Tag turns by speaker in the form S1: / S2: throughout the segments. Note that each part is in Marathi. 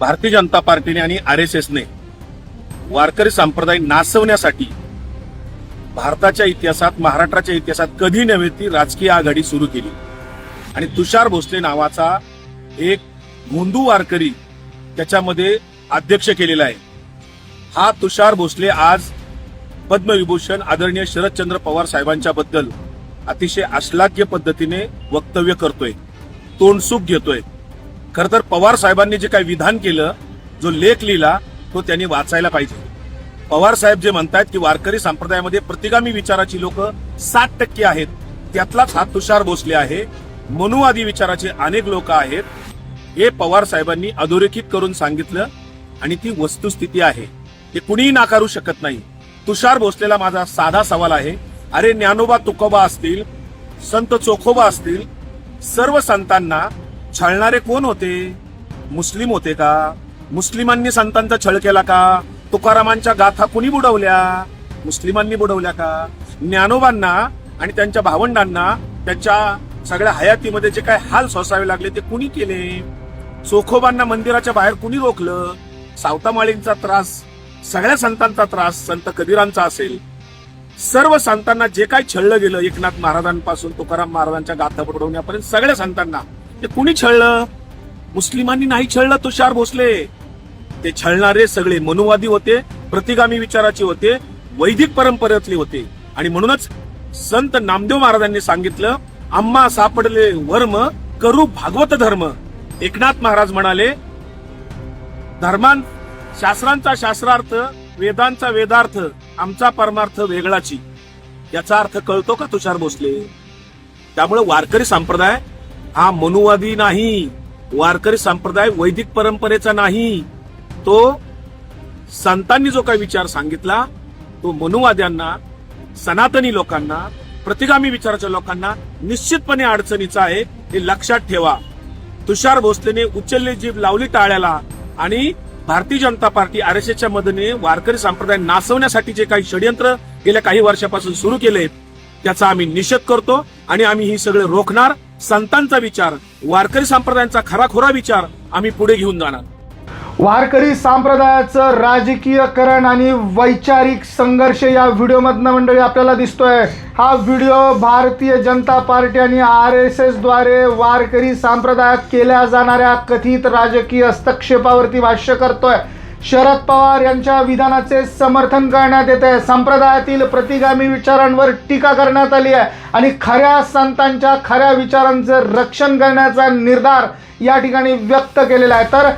S1: भारतीय जनता पार्टीने आणि RSSने वारकरी संप्रदाय नासवण्यासाठी भारताच्या इतिहासात, महाराष्ट्राच्या इतिहासात कधी नव्हे ती राजकीय आघाडी सुरू केली आणि तुषार भोसले नावाचा एक हिंदू वारकरी त्याच्यामध्ये अध्यक्ष केलेला आहे। हा तुषार भोसले आज पद्मविभूषण आदरणीय शरदचंद्र पवार साहेबांच्या बद्दल अतिशय अश्लाघ्य पद्धतीने वक्तव्य करतोय, तोंडसूक घेतोय। खर तर पवार साहेबांनी जे काही विधान केलं, जो लेख लिहिला तो त्यांनी वाचायला पाहिजे। पवार साहेब जे म्हणतात की वारकरी संप्रदायामध्ये प्रतिगामी विचाराची लोक 60% आहेत, त्यातलाच हा तुषार भोसले आहे। मनुवादी विचाराचे अनेक लोक आहेत, हे पवार साहेबांनी अधोरेखित करून सांगितलं आणि ती वस्तुस्थिती आहे, हे कुणीही नाकारू शकत नाही। तुषार भोसलेला माझा साधा सवाल आहे, अरे ज्ञानोबा तुकोबा असतील, संत चोखोबा असतील, सर्व संतांना छळणारे कोण होते? मुस्लिम होते का? मुस्लिमांनी संतांचा छळ केला का? तुकारामांच्या गाथा कुणी बुडवल्या? मुस्लिमांनी बुडवल्या का? ज्ञानोबांना आणि त्यांच्या भावंडांना त्यांच्या सगळ्या हयातीमध्ये जे काय हाल सोसावे लागले ते कुणी केले? चोखोबांना मंदिराच्या बाहेर कुणी रोखलं? सावतामाळींचा त्रास, सगळ्या संतांचा त्रास संत कबीरांचा असेल, सर्व संतांना जे काय छळलं गेलं, एकनाथ महाराजांपासून तुकाराम महाराजांच्या गाथा बुडवण्यापर्यंत सगळ्या संतांना ते कुणी छळलं? मुस्लिमांनी नाही छळलं तुषार भोसले। ते छळणारे सगळे मनुवादी होते, प्रतिगामी विचाराचे होते, वैदिक परंपरेतले होते। आणि म्हणूनच संत नामदेव महाराजांनी सांगितलं, आम्हा सापडले वर्म करू भागवत धर्म। एकनाथ महाराज म्हणाले, शास्त्रांचा शास्त्रार्थ, वेदांचा वेदार्थ, आमचा परमार्थ वेगळाची। याचा अर्थ कळतो का तुषार भोसले? त्यामुळे वारकरी संप्रदाय हा मनुवादी नाही, वारकरी संप्रदाय वैदिक परंपरेचा नाही। तो संतांनी जो काही विचार सांगितला तो मनुवाद्यांना, सनातनी लोकांना, प्रतिगामी विचाराच्या लोकांना निश्चितपणे अडचणीचा आहे, हे लक्षात ठेवा। तुषार भोसलेने उचलली जीभ लावली टाळ्याला आणि भारतीय जनता पार्टी RSSच्या मदतीने वारकरी संप्रदाय नासवण्यासाठी जे काही षडयंत्र गेल्या काही वर्षापासून सुरू केले त्याचा आम्ही निषेध करतो आणि आम्ही ही सगळे रोखणार। संतांचा विचार, वारकरी संप्रदायांचा खराखोरा विचार आम्ही पुढे घेऊन जाणार।
S2: वारकरी संप्रदायाचं राजकीयकरण आणि वैचारिक संघर्ष या व्हिडिओमधनं मंडळी आपल्याला दिसतोय। हा व्हिडिओ भारतीय जनता पार्टी आणि RSS द्वारे वारकरी संप्रदायात केल्या जाणाऱ्या कथित राजकीय हस्तक्षेपावरती भाष्य करतोय। शरद पवार यांच्या विधानाचे समर्थन करण्यात येते, संप्रदायातील प्रतिगामी विचारांवर टीका करण्यात आली आहे आणि खऱ्या संतांच्या खऱ्या विचारांचं रक्षण करण्याचा निर्धार या ठिकाणी व्यक्त केलेला आहे। तर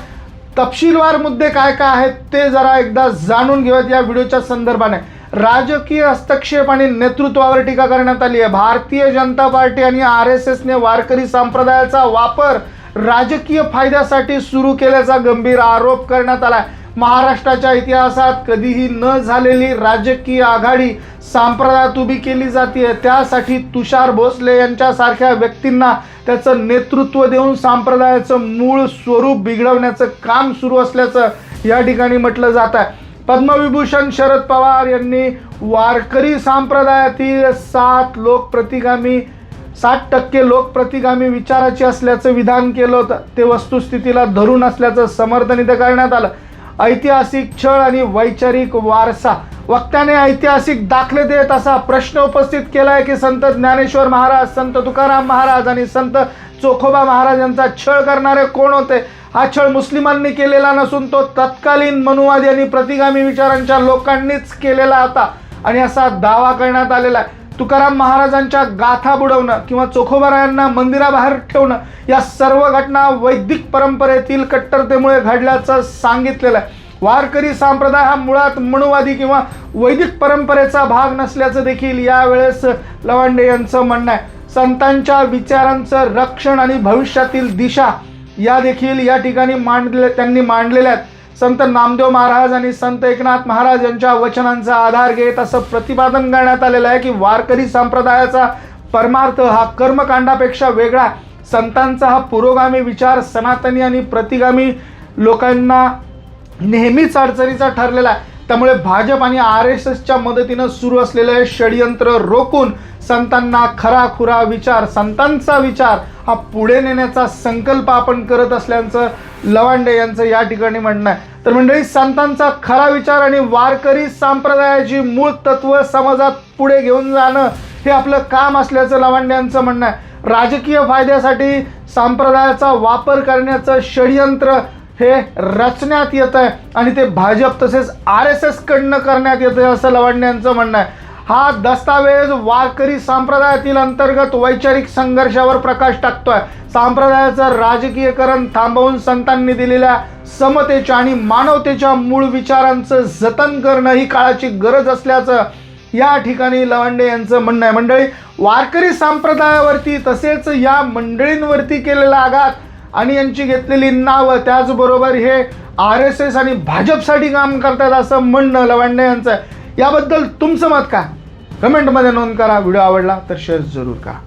S2: तपशीलवार मुद्दे काय काय आहेत ते जरा एकदा जाणून घेऊयात या व्हिडिओच्या संदर्भाने। राजकीय हस्तक्षेप आणि नेतृत्वावर टीका करण्यात आली आहे। भारतीय जनता पार्टी आणि RSSने वारकरी संप्रदायाचा वापर राजकीय फायद्यासाठी सुरू केल्याचा गंभीर आरोप करण्यात आला आहे। महाराष्ट्राच्या इतिहासात कधीही न झालेली राजकीय आघाडी संप्रदायात उभी केली जाते, त्यासाठी तुषार भोसले यांच्यासारख्या व्यक्तींना त्याचं नेतृत्व देऊन संप्रदायाचं मूळ स्वरूप बिघडवण्याचं काम सुरू असल्याचं या ठिकाणी म्हटलं जात आहे। पद्मविभूषण शरद पवार यांनी वारकरी संप्रदायातील 60% लोक प्रतिगामी विचाराचे असल्याचं विधान केलं होतं, ते वस्तुस्थितीला धरून असल्याचं समर्थन इथं करण्यात आलं। ऐतिहासिक छळ आणि वैचारिक वारसा, वक्त्याने ऐतिहासिक दाखले देत असा प्रश्न उपस्थित केलाय की संत ज्ञानेश्वर महाराज, संत तुकाराम महाराज आणि संत चोखोबा महाराज यांचा छळ करणारे कोण होते? हा छळ मुस्लिमांनी केलेला नसून तो तत्कालीन मनुवादी आणि प्रतिगामी विचारांच्या लोकांनीच केलेला होता आणि असा दावा करण्यात आलेला आहे। तुकाराम महाराजांच्या गाथा बुडवणं किंवा चोखोबारायांना मंदिराबाहेर ठेवणं या सर्व घटना वैदिक परंपरेतील कट्टरतेमुळे घडल्याचं सांगितलेलं आहे। वारकरी संप्रदाय हा मुळात मनुवादी किंवा वैदिक परंपरेचा भाग नसल्याचं देखील यावेळेस लवांडे यांचं म्हणणं आहे। संतांच्या विचारांचं रक्षण आणि भविष्यातील दिशा या देखील या ठिकाणी त्यांनी मांडलेल्या आहेत। संत नामदेव महाराज आणि संत एकनाथ महाराज यांच्या वचनांचा आधार घेत असं प्रतिपादन करण्यात आलेलं आहे की वारकरी संप्रदायाचा परमार्थ हा कर्मकांडापेक्षा वेगळा, संतांचा हा पुरोगामी विचार सनातनी आणि प्रतिगामी लोकांना नेहमीच अडचणीचा ठरलेला आहे। त्यामुळे भाजप आणि RSSच्या मदतीनं सुरू असलेलं हे षडयंत्र रोखून संतांना खराखुरा विचार, संतांचा विचार हा पुढे नेण्याचा संकल्प आपण करत असल्याचं लवांडे यांचं या ठिकाणी म्हणणं आहे. तर मंडळी, संतांचा खरा विचार आणि वारकरी संप्रदायाची मूळ तत्व समाजात पुढे घेऊन जाणं हे आपलं काम असल्याचं लवांडे यांचं म्हणणं आहे. राजकीय फायद्यासाठी संप्रदायाचा वापर करण्याचं षडयंत्र हे रचण्यात येत आहे आणि ते भाजप तसेच RSS कडनं करण्यात येतं असं लवांडे यांचं म्हणणं आहे. हा दस्तावेज वारकरी संप्रदायातील अंतर्गत वैचारिक संघर्षावर प्रकाश टाकतोय. संप्रदायाचं राजकीयकरण थांबवून संतांनी दिलेल्या समतेच्या आणि मानवतेच्या मूळ विचारांचं जतन करणं ही काळाची गरज असल्याचं या ठिकाणी लवांडे यांचं म्हणणं आहे. मंडळी, वारकरी संप्रदायावरती तसेच या मंडळींवरती केलेला आघात आणि यांची घेतलेली नावं, त्याचबरोबर हे RSS आणि भाजपसाठी काम करतात असं म्हणणं लवांडे यांचं आहे. याबद्दल तुमचं मत काय? कमेंटमध्ये नोंद करा. व्हिडिओ आवडला तर शेअर जरूर करा.